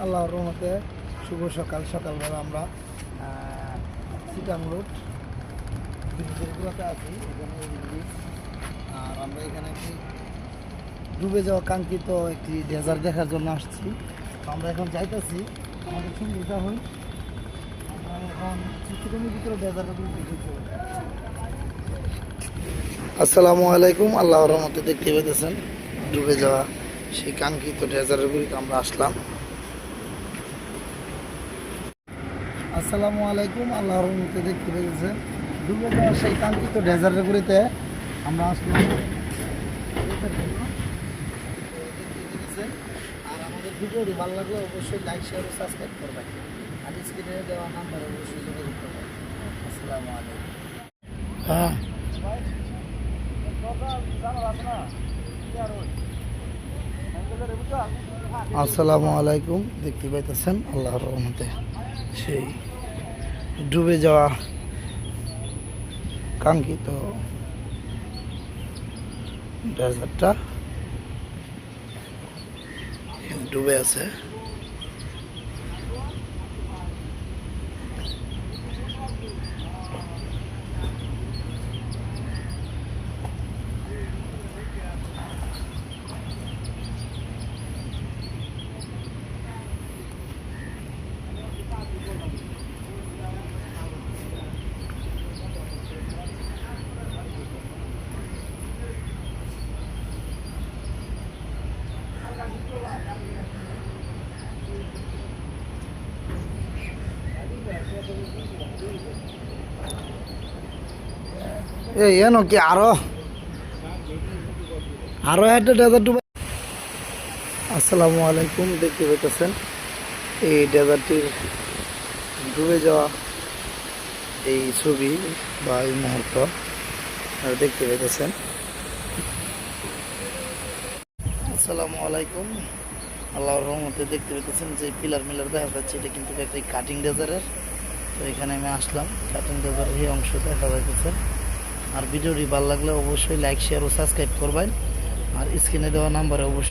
আল্লাহর রহমতে শুভ সকালবেলা আমরা চিটাং রোড ব্রিজেরগুলোতে আছি এখানে ব্রিজ। আর আমরা এখানে একটি ডুবে যাওয়া কাঙ্ক্ষিত একটি ডেজার্ট দেখার জন্য আসছি। তো আমরা এখন যাইতেছি, আমাদের সুবিধা হয় আমরা এখন চিত্রমের ভিতরে ডেজার্টের ভিতরে। আসসালামু আলাইকুম, আল্লাহর রহমতে দেখতে পেতেছেন ডুবে যাওয়া সেই কাঙ্ক্ষিত ডেজার্টের গুলিতে আমরা আসলাম। আসসালামু আলাইকুম, আল্লাহর রহমতে দেখতে পেতেছেন ডুবে যাওয়া সেই কাঙ্ক্ষিত ডেজার্টের গুলিতে আমরা আসলাম। আর আমাদের ভিডিওটি ভালো লাগলে অবশ্যই লাইক শেয়ার ও সাবস্ক্রাইব করবেন, আর স্ক্রিনে দেওয়া নাম্বারে অবশ্যই যোগাযোগ করবেন। আসসালামু আলাইকুম। হ্যাঁ, আসসালামু আলাইকুম, দেখতে পাইতেছেন আল্লাহর রহমতে সেই ডুবে যাওয়া কাঙ্ক্ষিত ডেজার্টটা ডুবে আছে। ಏನು কি আরো একটা ডেজার্ট ডুবে। আসসালামু আলাইকুম, দেখতে পেতেছেন এই ডেজার্টটির ডুবে যাওয়া এই ছবি বা এই মুহূর্ত দেখতে পেতেছেন। আসসালামু আলাইকুম, আল্লাহর রহমতে দেখতে পেতেছেন যে পিলার মিলার দেখা যাচ্ছে, এটা কিন্তু একটা কাটিং ডেজার্টের। তো এখানে আমি আসলাম, কাটিং ডেজার্টের এই অংশ দেখা যাইতেছে। আর ভিডিওটি ভালো লাগলে অবশ্যই লাইক শেয়ার ও সাবস্ক্রাইব করবেন, আর স্ক্রিনে দেওয়া নাম্বারে অবশ্যই